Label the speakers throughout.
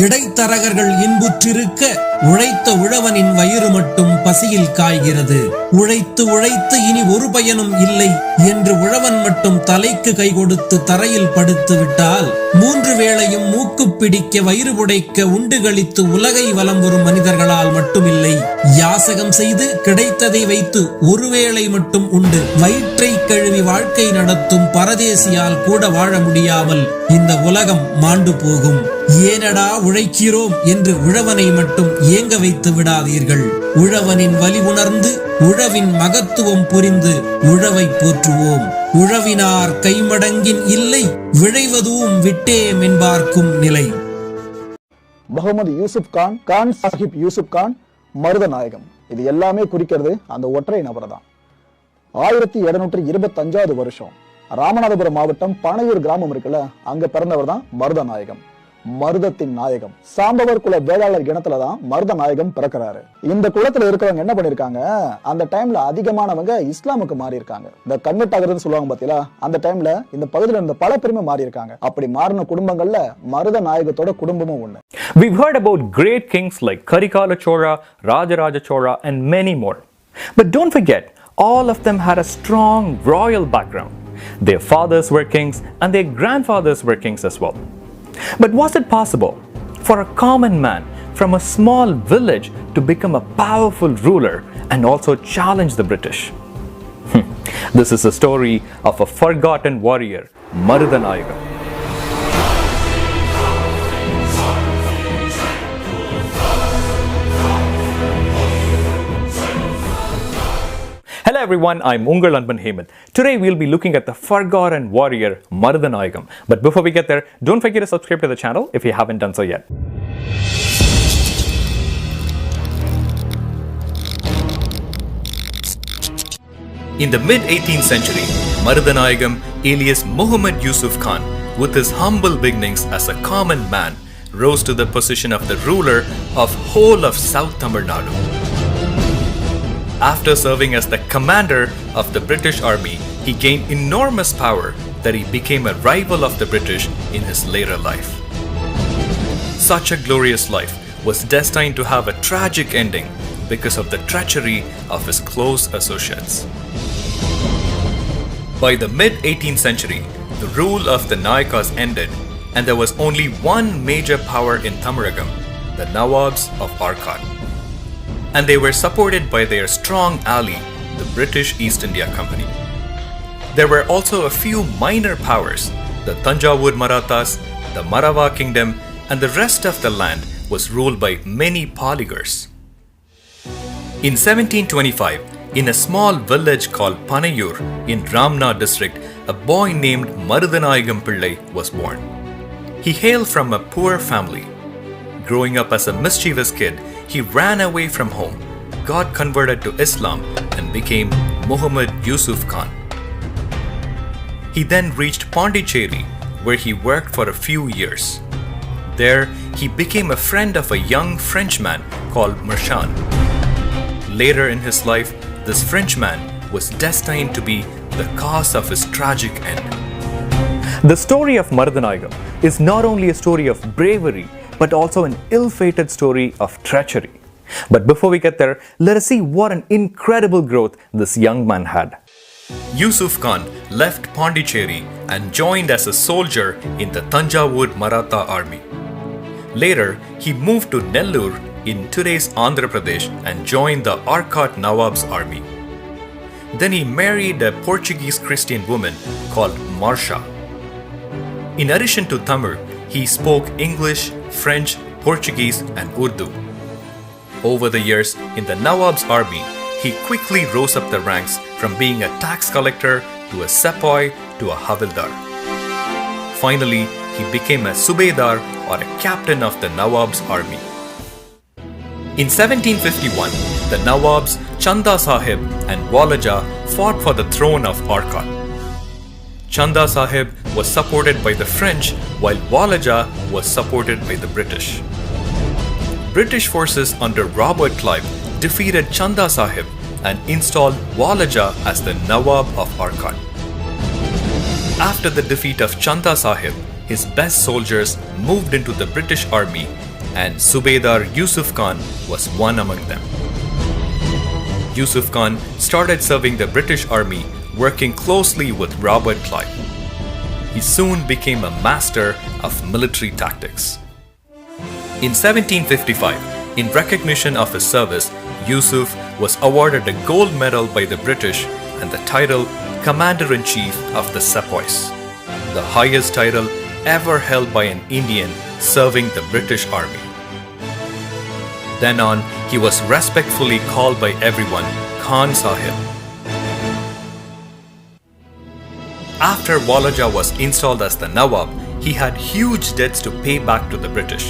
Speaker 1: இடைத்தரகர்கள் இன்புற்றிருக்க உழைத்த உழவனின் வயிறு மட்டும் பசியில் காய்கிறது. உழைத்து உழைத்து இனி ஒரு பயனும் இல்லை என்று உழவன் மட்டும் தலைக்கு கை கொடுத்து தரையில் படுத்து விட்டால் 3 வேளையும் மூக்கு பிடிக்க வயிறு புடைக்க உண்டு களித்து உலகை வலம் வரும் மனிதர்களால் மட்டுமில்லை, யாசகம் செய்து கிடைத்ததை வைத்து ஒருவேளை மட்டும் உண்டு வயிற்றை கழுவி வாழ்க்கை நடத்தும் பரதேசியால் கூட வாழ முடியாமல் இந்த உலகம் மாண்டு போகும். ஏனடா உழைக்கிறோம் என்று உழவனை மட்டும் ஏங்க வைத்து விடாதீர்கள். உழவனின் வலி உணர்ந்து உழவின் மகத்துவம் புரிந்து உழவை போற்றுவோம். உழவினார் கைமடங்கின் இல்லை விழைவதும் விட்டேம் என்பார்க்கும் நிலை.
Speaker 2: முகமது யூசுப் கான், கான் சாஹிப் யூசுப் கான், மருதநாயகம், இது எல்லாமே குறிக்கிறது அந்த ஒற்றை நபரை தான். 1725 வருஷம் ராமநாதபுரம் மாவட்டம் பனையூர் கிராமம் இருக்குல்ல, அங்க பிறந்தவர் தான் மருதநாயகம். மருதத்தின் நாயகம். சாம்பவர் குல வேளாளர் இனத்துலதான் மருதநாயகம் பிறக்கிறாரு. இந்த குலத்துல இருக்கிறவங்க என்ன பண்ணிருக்காங்க, அந்த டைம்ல அதிகமானவங்க இஸ்லாமுக்கு மாறி இருக்காங்க. இந்த கன்வெர்ட் ஆகுறதுன்னு சொல்லுவாங்க பாத்தீங்களா, அந்த டைம்ல இந்த பகுதியில இருந்த பல பேருமே மாறி இருக்காங்க. அப்படி மாறின குடும்பங்கள்ல மருதநாயகத்தோட குடும்பமும் ஒண்ணு.
Speaker 3: We've heard about great kings like Karikala Chola, Rajaraja Chola and many more. But don't forget, all of them had a strong royal background. Their fathers were kings and their grandfathers were kings as well. But was it possible for a common man from a small village to become a powerful ruler and also challenge the British? This is the story of a forgotten warrior, Marudanayagam. Hello everyone, I'm Ungal Anban Hemant. Today we'll be looking at the forgotten warrior Marudanayagam. But before we get there, don't forget to subscribe to the channel if you haven't done so yet. In the mid-18th century, Marudanayagam alias Muhammad Yusuf Khan, with his humble beginnings as a common man, rose to the position of the ruler of whole of South Tamil Nadu. After serving as the commander of the British Army, he gained enormous power that he became a rival of the British in his later life. Such a glorious life was destined to have a tragic ending because of the treachery of his close associates. By the mid-18th century, the rule of the Nayakas ended and there was only one major power in Tamilagam, the Nawabs of Arcot. And they were supported by their strong ally, the British East India Company. There were also a few minor powers, the Tanjavur Marathas, the Marava Kingdom, and the rest of the land was ruled by many polygars. In 1725, in a small village called Panayur in Ramna district, a boy named P.M.MaduraiPillai was born. He hailed from a poor family. Growing up as a mischievous kid, he ran away from home, got converted to Islam and became Muhammad Yusuf Khan. He then reached Pondicherry, where he worked for a few years. There, he became a friend of a young Frenchman called Marchand. Later in his life, this Frenchman was destined to be the cause of his tragic end. The story of Marudanayagam is not only a story of bravery, but also an ill-fated story of treachery. But before we get there, let us see what an incredible growth this young man had. Yusuf Khan left Pondicherry and joined as a soldier in the Tanjavur Maratha army. Later, he moved to Nellore in today's Andhra Pradesh and joined the Arcot Nawab's army. Then he married a Portuguese Christian woman called Marsha. In addition to Tamil, he spoke English, French, Portuguese, and Urdu. Over the years in the Nawab's army, he quickly rose up the ranks from being a tax collector to a sepoy to a havildar. Finally, he became a subedar or a captain of the Nawab's army. In 1751, the Nawabs Chanda Sahib and Walaja fought for the throne of Arcot. Chanda Sahib was supported by the French while Walaja was supported by the British. British forces under Robert Clive defeated Chanda Sahib and installed Walaja as the Nawab of Arcot. After the defeat of Chanda Sahib, his best soldiers moved into the British Army, and Subedar Yusuf Khan was one among them. Yusuf Khan started serving the British Army, working closely with Robert Clive. He soon became a master of military tactics. In 1755, in recognition of his service, Yusuf was awarded a gold medal by the British and the title Commander-in-Chief of the Sepoys, the highest title ever held by an Indian serving the British Army. Then on, he was respectfully called by everyone Khan Sahib. After Walaja was installed as the Nawab, he had huge debts to pay back to the British.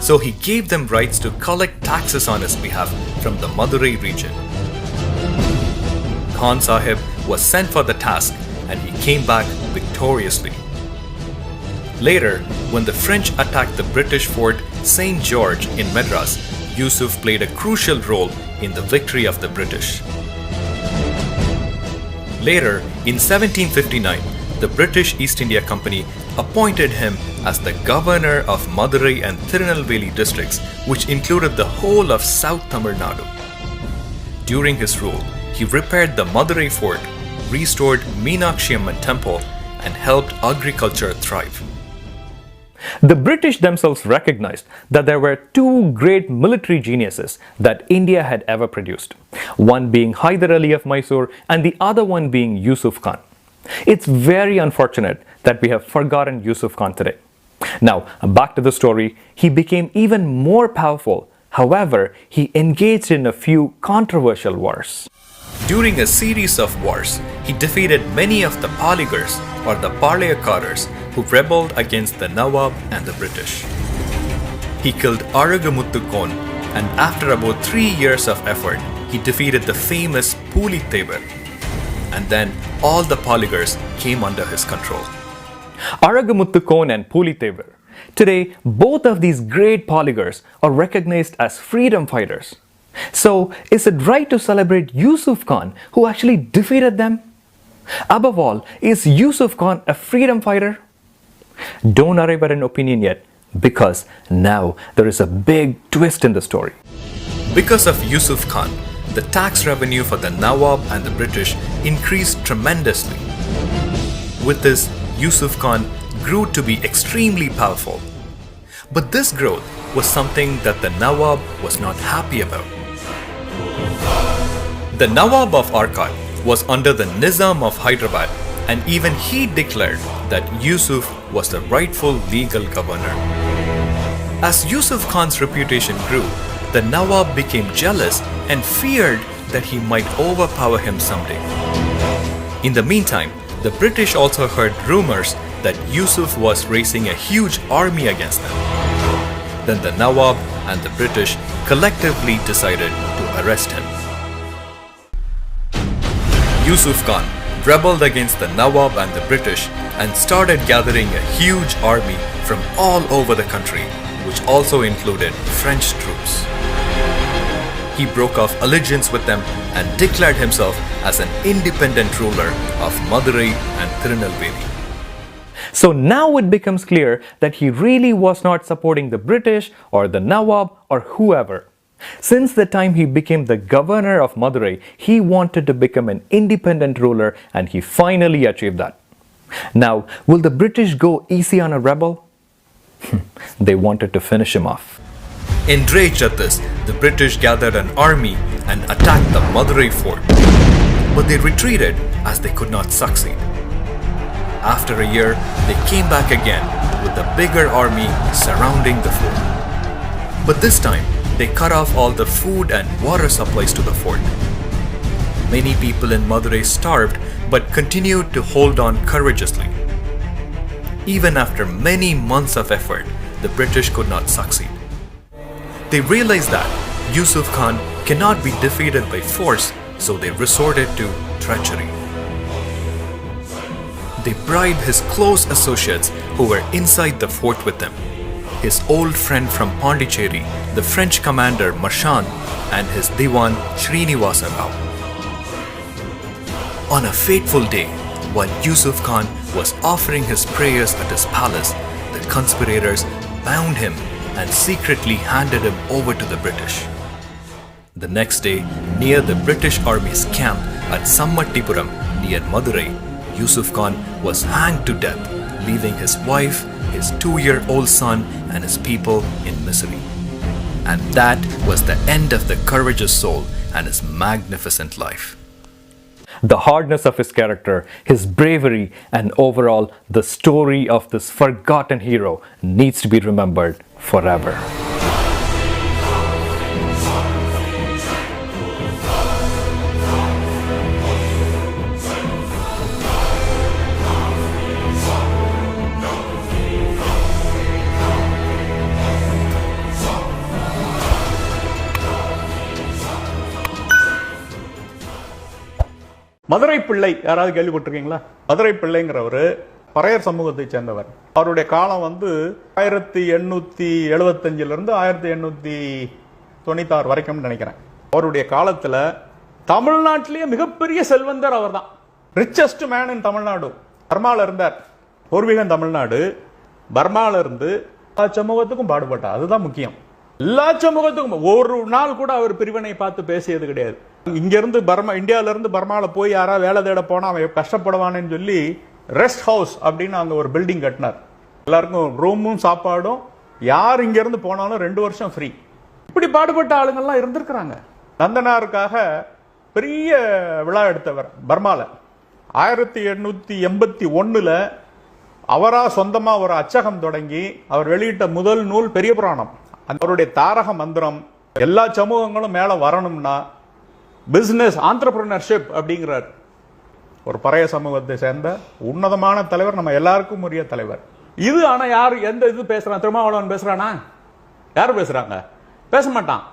Speaker 3: So he gave them rights to collect taxes on his behalf from the Madurai region. Khan Sahib was sent for the task and he came back victoriously. Later, when the French attacked the British fort St. George in Madras, Yusuf played a crucial role in the victory of the British. Later, in 1759, the British East India Company appointed him as the governor of Madurai and Tirunelveli districts, which included the whole of South Tamil Nadu. During his rule, he repaired the Madurai fort, restored Meenakshi Amman temple, and helped agriculture thrive. The British themselves recognized that there were two great military geniuses that India had ever produced, one being Hyder Ali of Mysore and the other one being Yusuf Khan. It's very unfortunate that we have forgotten Yusuf Khan today. Now, back to the story, he became even more powerful. However, he engaged in a few controversial wars. During a series of wars, he defeated many of the Paligars or the Palayakkaras who rebelled against the Nawab and the British. He killed Aragamuttu Kon, and after about 3 years of effort, he defeated the famous Pulitevar. And then all the Paligars came under his control. Aragamuttu Kon and Pulitevar. Today, both of these great Paligars are recognized as freedom fighters. So, is it right to celebrate Yusuf Khan, who actually defeated them? Above all, is Yusuf Khan a freedom fighter? Don't arrive at an opinion yet, because now there is a big twist in the story. Because of Yusuf Khan, the tax revenue for the Nawab and the British increased tremendously. With this, Yusuf Khan grew to be extremely powerful. But this growth was something that the Nawab was not happy about. The Nawab of Arcot was under the Nizam of Hyderabad, and even he declared that Yusuf was the rightful legal governor. As Yusuf Khan's reputation grew, the Nawab became jealous and feared that he might overpower him someday. In the meantime, the British also heard rumors that Yusuf was raising a huge army against them. Then the Nawab and the British collectively decided to arrest him. Yusuf Khan rebelled against the Nawab and the British and started gathering a huge army from all over the country, which also included French troops. He broke off allegiance with them and declared himself as an independent ruler of Madurai and Tirunelveli. So now it becomes clear that he really was not supporting the British or the Nawab or whoever. Since the time he became the governor of Madurai, he wanted to become an independent ruler, and he finally achieved that. Now, will the British go easy on a rebel? They wanted to finish him off. Enraged at this, the British gathered an army and attacked the Madurai fort. But they retreated as they could not succeed. After a year, they came back again with a bigger army surrounding the fort. But this time, they cut off all the food and water supplies to the fort. Many people in Madurai starved but continued to hold on courageously. Even after many months of effort, the British could not succeed. They realized that Yusuf Khan cannot be defeated by force, so they resorted to treachery. They bribed his close associates who were inside the fort with them. His old friend from Pondicherry, the French commander Marchand, and his Diwan Srinivasa Rao. On a fateful day, while Yusuf Khan was offering his prayers at his palace, the conspirators bound him and secretly handed him over to the British. The next day, near the British Army's camp at Sammattipuram near Madurai, Yusuf Khan was hanged to death, leaving his wife, his 2-year-old son and his people in misery. And that was the end of the courageous soul and his magnificent life. The hardness of his character, his bravery, and overall the story of this forgotten hero needs to be remembered forever.
Speaker 4: Madurai பிள்ளை யாராவது கேள்விப்பட்டிருக்கீங்களா? மதுரை பிள்ளைங்கிறவர் பறையர் சமூகத்தை சேர்ந்தவர். அவருடைய காலம் 1875 1896 வரைக்கும் நினைக்கிறேன். அவருடைய காலத்துல தமிழ்நாட்டிலேயே மிகப்பெரிய செல்வந்தர் அவர் தான். Richest man in Tamil Nadu. பர்மால இருந்தார். பூர்வீகம் தமிழ்நாடு. பர்மால இருந்து எல்லா சமூகத்துக்கும் பாடுபட்டார். அதுதான் முக்கியம். எல்லா சமூகத்துக்கும் ஒரு நாள் கூட அவர் பிரிவினை பார்த்து பேசியது கிடையாது. இங்க இருந்து இந்தியால இருந்து பர்மால போய் யாராவது வேலை தேட போனா அவன் கஷ்டப்படுவானேன்னு சொல்லி ரெஸ்ட் ஹவுஸ் அப்படின்னு அங்க ஒரு பில்டிங் கட்டினார். எல்லாருக்கும் ரூமும் சாப்பாடும், யார் இங்க இருந்து போனாலும் 2 வருஷம் ஃப்ரீ. இப்படி பாடுபட்ட ஆளுங்கள்லாம் இருந்திருக்கிறாங்க. நந்தனாருக்காக பெரிய விழா எடுத்தவர் பர்மால. 1881 அவரா சொந்தமா ஒரு அச்சகம் தொடங்கி அவர் வெளியிட்ட முதல் நூல் பெரிய புராணம். அவருடைய தாரக மந்திரம் எல்லா சமூகங்களும் மேல வரணும்னா பிசினஸ் ஆண்டர்பிரினர்ஷிப் அப்படிங்கிறார். ஒரு பறைய சமூகத்தை சேர்ந்த உன்னதமான தலைவர், நம்ம எல்லாருக்கும் உரிய தலைவர். இது ஆனா யாரு எந்த இது பேசுறான்? திருமாவளவன் பேசுறானா? யாரு பேசுறாங்க? பேச மாட்டான்.